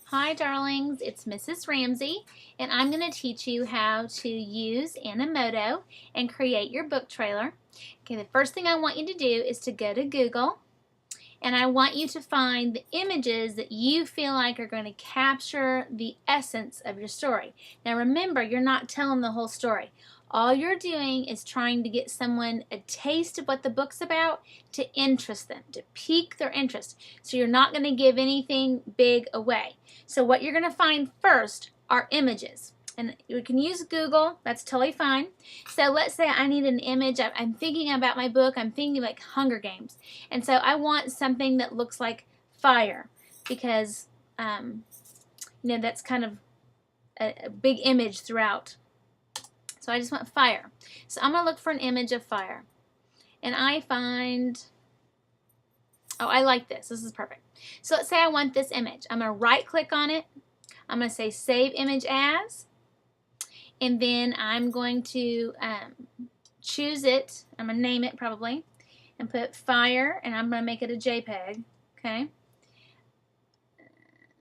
Hi darlings, it's Mrs. Ramsey and I'm going to teach you how to use Animoto and create your book trailer. Okay, the first thing I want you to do is to go to Google and I want you to find the images that you feel like are going to capture the essence of your story. Now remember, you're not telling the whole story. All you're doing is trying to get someone a taste of what the book's about to interest them, to pique their interest. So you're not going to give anything big away. So what you're going to find first are images. And you can use Google, that's totally fine. So let's say I need an image, I'm thinking about my book, I'm thinking like Hunger Games. And so I want something that looks like fire because, that's kind of a big image throughout. So I just want fire. So I'm going to look for an image of fire. And I find, oh, I like this. This is perfect. So let's say I want this image. I'm going to right click on it. I'm going to say Save Image As. And then I'm going to choose it. I'm going to name it probably. And put fire. And I'm going to make it a JPEG. Okay.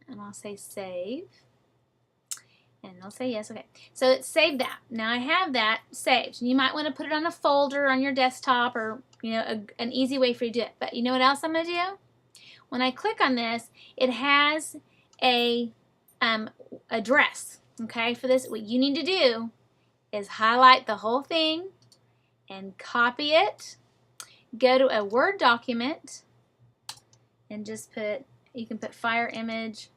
And I'll say Save. And I'll say yes. Okay. So it's saved that. Now I have that saved. You might want to put it on a folder on your desktop or, an easy way for you to do it. But you know what else I'm going to do? When I click on this, it has a address. Okay. For this, what you need to do is highlight the whole thing and copy it. Go to a Word document and just you can put fire image.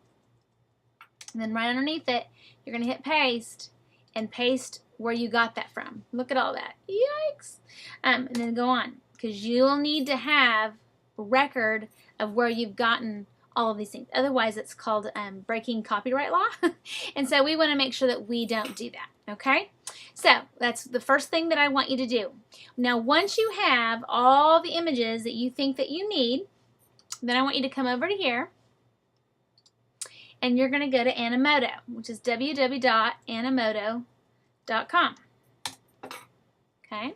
And then right underneath it, you're going to hit paste and paste where you got that from. Look at all that. Yikes. And then go on because you'll need to have a record of where you've gotten all of these things. Otherwise, it's called breaking copyright law. And so we want to make sure that we don't do that. Okay? So that's the first thing that I want you to do. Now, once you have all the images that you think that you need, then I want you to come over to here. And you're going to go to Animoto, which is www.animoto.com. Okay?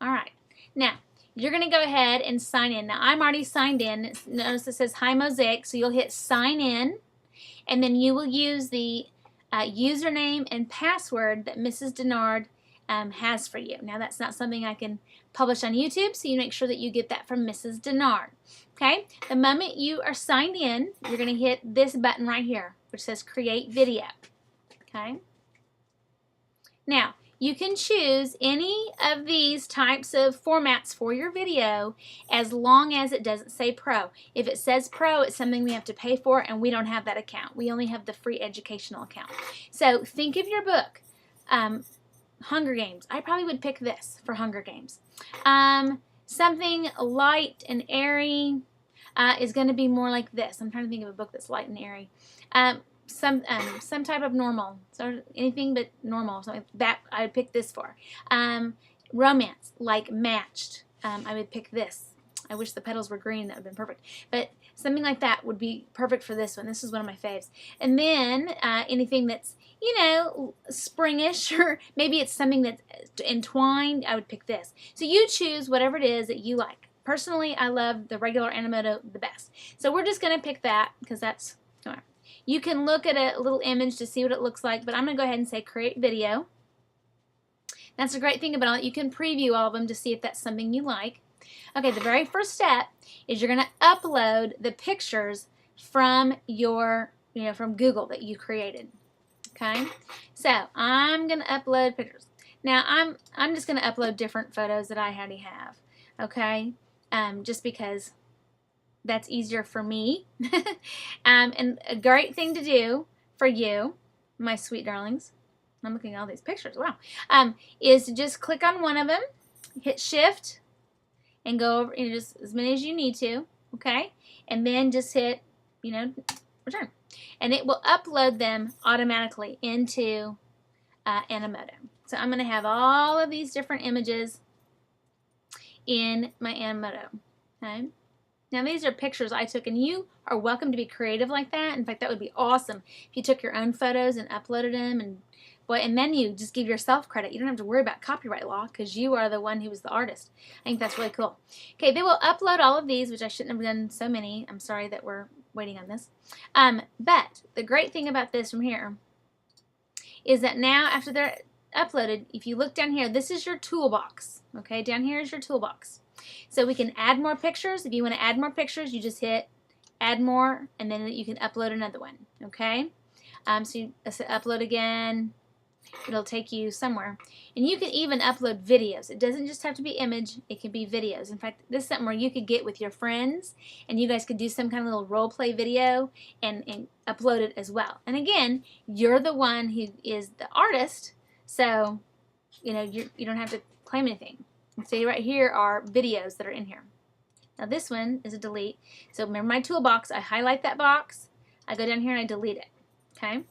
All right. Now, you're going to go ahead and sign in. Now, I'm already signed in. Notice it says Hi Mosaic, so you'll hit Sign In, and then you will use the username and password that Mrs. Denard has for you. Now, that's not something I can publish on YouTube, so you make sure that you get that from Mrs. Denard. Okay, the moment you are signed in, you're going to hit this button right here, which says Create Video. Okay, now you can choose any of these types of formats for your video as long as it doesn't say Pro. If it says Pro, it's something we have to pay for, and we don't have that account. We only have the free educational account. So think of your book. Hunger Games. I probably would pick this for Hunger Games. Something light and airy is going to be more like this. I'm trying to think of a book that's light and airy. Some type of normal. So anything but normal. So that I would pick this for. Romance, like Matched. I would pick this. I wish the petals were green. That would have been perfect. But something like that would be perfect for this one. This is one of my faves. And then anything that's, springish, or maybe it's something that's entwined, I would pick this. So you choose whatever it is that you like. Personally, I love the regular Animoto the best. So we're just going to pick that because that's, you can look at a little image to see what it looks like, but I'm going to go ahead and say Create Video. That's the great thing about it. You can preview all of them to see if that's something you like. Okay, the very first step is you're going to upload the pictures from your, from Google that you created. Okay, so I'm going to upload pictures. Now I'm just going to upload different photos that I already have. Okay, just because that's easier for me. And a great thing to do for you, my sweet darlings. I'm looking at all these pictures. Wow, is to just click on one of them, hit Shift, and go over just as many as you need to. Okay, and then just hit return. And it will upload them automatically into Animoto. So I'm going to have all of these different images in my Animoto. Okay? Now these are pictures I took, and you are welcome to be creative like that. In fact, that would be awesome if you took your own photos and uploaded them, and then you just give yourself credit. You don't have to worry about copyright law because you are the one who was the artist. I think that's really cool. Okay, they will upload all of these, which I shouldn't have done so many. I'm sorry that we're waiting on this. But the great thing about this from here is that now after they're uploaded, if you look down here, this is your toolbox. Okay, down here is your toolbox. So we can add more pictures. If you want to add more pictures, you just hit add more, and then you can upload another one. Okay, so you upload again. It'll take you somewhere. And you can even upload videos. It doesn't just have to be image, it can be videos. In fact, this is something where you could get with your friends and you guys could do some kind of little role play video and upload it as well. And again, you're the one who is the artist, so you know you don't have to claim anything. See, right here are videos that are in here. Now this one is a delete. So remember my toolbox, I highlight that box, I go down here and I delete it. Okay?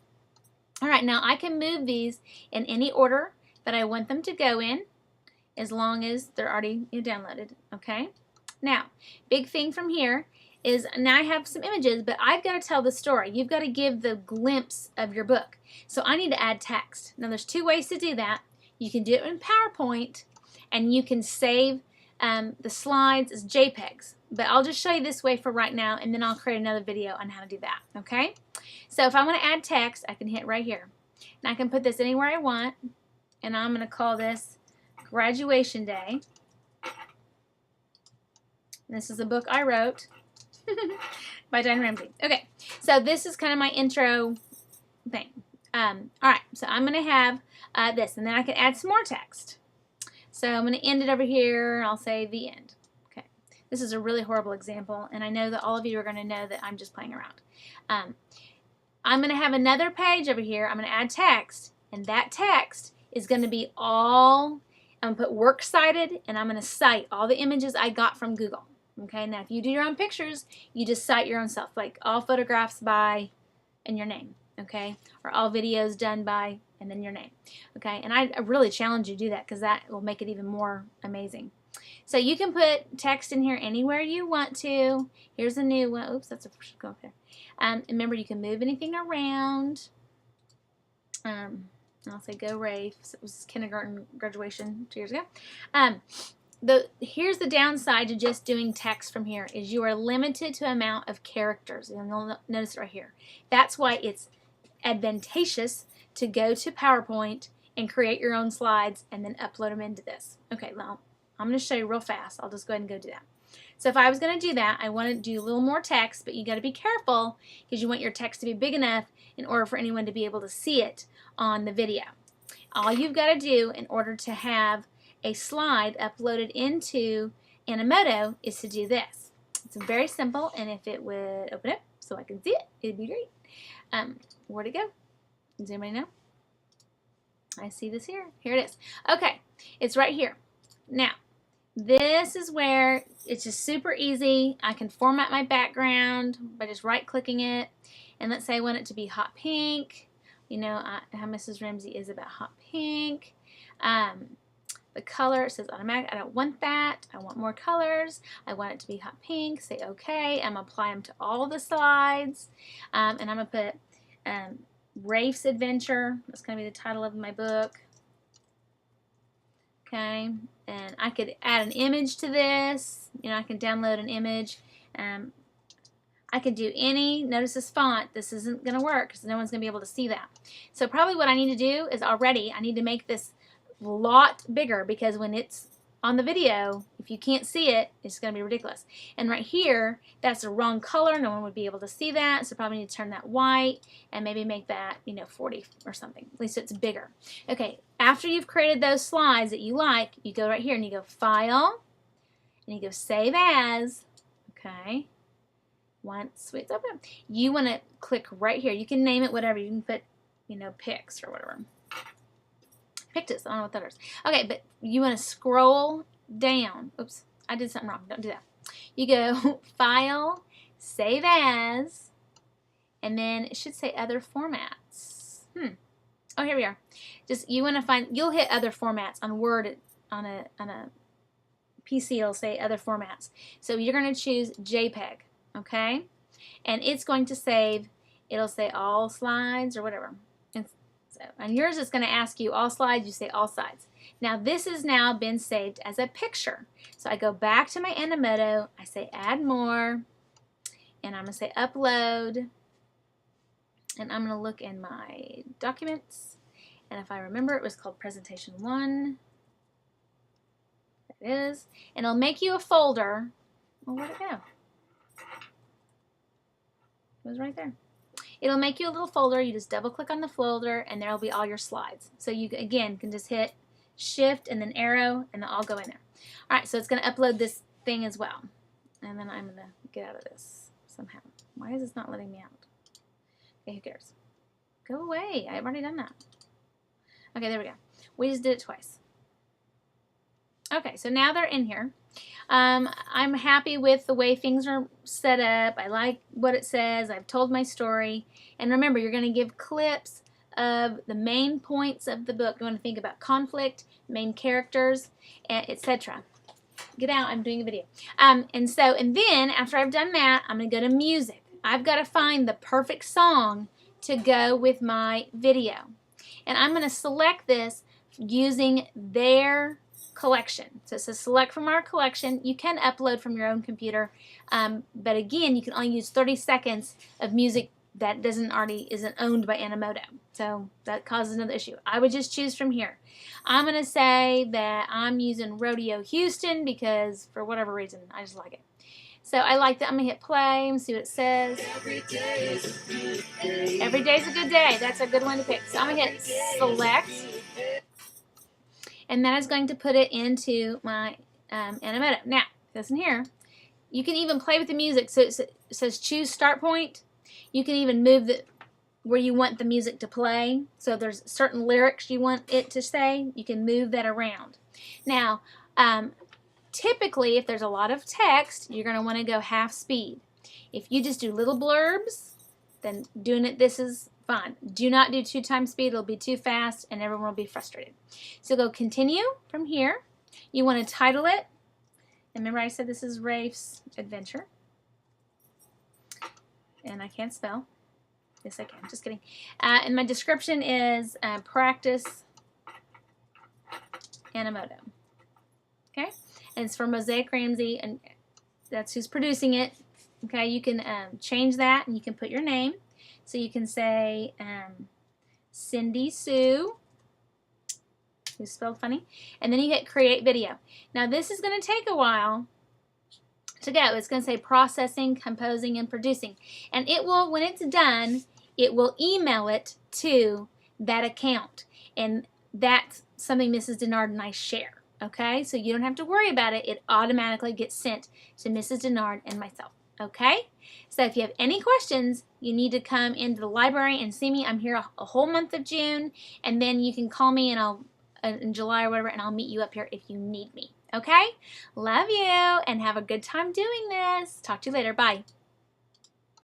Alright, now I can move these in any order that I want them to go in, as long as they're already downloaded. Okay? Now, big thing from here is now I have some images, but I've got to tell the story. You've got to give the glimpse of your book. So I need to add text. Now there's two ways to do that. You can do it in PowerPoint, and you can save the slides as JPEGs. But I'll just show you this way for right now, and then I'll create another video on how to do that. Okay? So if I want to add text, I can hit right here. And I can put this anywhere I want, and I'm going to call this Graduation Day. And this is a book I wrote by Diane Ramsey. Okay, so this is kind of my intro thing. Alright, so I'm going to have this, and then I can add some more text. So I'm going to end it over here, and I'll say the end. Okay, this is a really horrible example, and I know that all of you are going to know that I'm just playing around. I'm going to have another page over here. I'm going to add text, and that text is going to be all, I'm going to put works cited, and I'm going to cite all the images I got from Google. Okay, now if you do your own pictures, you just cite your own stuff, like all photographs by, and your name, okay, or all videos done by, and then your name, okay, and I really challenge you to do that because that will make it even more amazing. So you can put text in here anywhere you want to. Here's a new one. Oops, that's a go up there. Remember, you can move anything around. I'll say go Rafe. So it was kindergarten graduation 2 years ago. Here's the downside to just doing text from here is you are limited to amount of characters. And you'll notice it right here. That's why it's advantageous to go to PowerPoint and create your own slides and then upload them into this. Okay, now I'm going to show you real fast. I'll just go ahead and go do that. So if I was going to do that, I want to do a little more text, but you got to be careful because you want your text to be big enough in order for anyone to be able to see it on the video. All you've got to do in order to have a slide uploaded into Animoto is to do this. It's very simple, and if it would open up so I can see it, it'd be great. Where'd it go? Does anybody know? I see this here. Here it is. Okay, it's right here. Now, this is where it's just super easy. I can format my background by just right-clicking it. And let's say I want it to be hot pink. You know how Mrs. Ramsey is about hot pink. The color, it says automatic. I don't want that. I want more colors. I want it to be hot pink. Say OK. I'm going to apply them to all the slides. And I'm going to put Rafe's Adventure. That's going to be the title of my book. Okay, and I could add an image to this. You know, I can download an image. I could do any, notice this font, this isn't going to work because no one's going to be able to see that. So probably what I need to do is I need to make this a lot bigger because when it's on the video, if you can't see it, it's going to be ridiculous. And right here, that's the wrong color. No one would be able to see that, so probably need to turn that white and maybe make that, 40 or something. At least it's bigger. Okay, after you've created those slides that you like, you go right here and you go File, and you go Save As. Okay, once it's open, you want to click right here. You can name it whatever. You can put, Pics or whatever. Pictus, I don't know what that is. Okay, but you want to scroll down. Oops, I did something wrong. Don't do that. You go File, Save As, and then it should say Other Formats. Oh, here we are. Just you want to find. You'll hit Other Formats on Word on a PC it'll say other formats. So you're going to choose JPEG, okay? And it's going to save, it'll say all slides or whatever. And yours is going to ask you all slides, you say all slides. Now this has now been saved as a picture. So I go back to my Animoto, I say add more, and I'm going to say upload, and I'm going to look in my documents, and if I remember it was called presentation 1. It is, and it'll make you a folder. Well, where'd it go? It was right there. It'll make you a little folder. You just double click on the folder and there'll be all your slides. So you again can just hit shift and then arrow and they'll all go in there. Alright, so it's going to upload this thing as well. And then I'm going to get out of this somehow. Why is this not letting me out? Okay, who cares? Go away. I've already done that. Okay, there we go. We just did it twice. Okay, so now they're in here. I'm happy with the way things are set up. I like what it says. I've told my story. And remember, you're going to give clips of the main points of the book. You want to think about conflict, main characters, etc. Get out, I'm doing a video. And then after I've done that, I'm going to go to music. I've got to find the perfect song to go with my video. And I'm going to select this using their collection. So it says select from our collection. You can upload from your own computer, but again, you can only use 30 seconds of music that isn't owned by Animoto. So that causes another issue. I would just choose from here. I'm going to say that I'm using Rodeo Houston because for whatever reason, I just like it. So I like that. I'm going to hit play and see what it says. Every day's a good day. That's a good one to pick. So I'm going to hit select. And that is going to put it into my Animoto. Now, listen here. You can even play with the music. So it says choose start point. You can even move where you want the music to play. So if there's certain lyrics you want it to say, you can move that around. Now, typically, if there's a lot of text, you're going to want to go half speed. If you just do little blurbs, then doing it this is fine. Do not do 2 times speed. It'll be too fast and everyone will be frustrated. So go continue from here. You want to title it. And remember I said this is Rafe's Adventure. And I can't spell. Yes, I can. Just kidding. And my description is practice Animoto. Okay? And it's for Mosaic Ramsey, and that's who's producing it. Okay? You can change that, and you can put your name. So you can say Cindy Sue, who's spelled funny, and then you hit create video. Now this is going to take a while to go. It's going to say processing, composing, and producing. And it will, when it's done, it will email it to that account. And that's something Mrs. Denard and I share. Okay? So you don't have to worry about it. It automatically gets sent to Mrs. Denard and myself. Okay? So if you have any questions, you need to come into the library and see me. I'm here a whole month of June, and then you can call me and in July or whatever, and I'll meet you up here if you need me. Okay? Love you, and have a good time doing this. Talk to you later. Bye.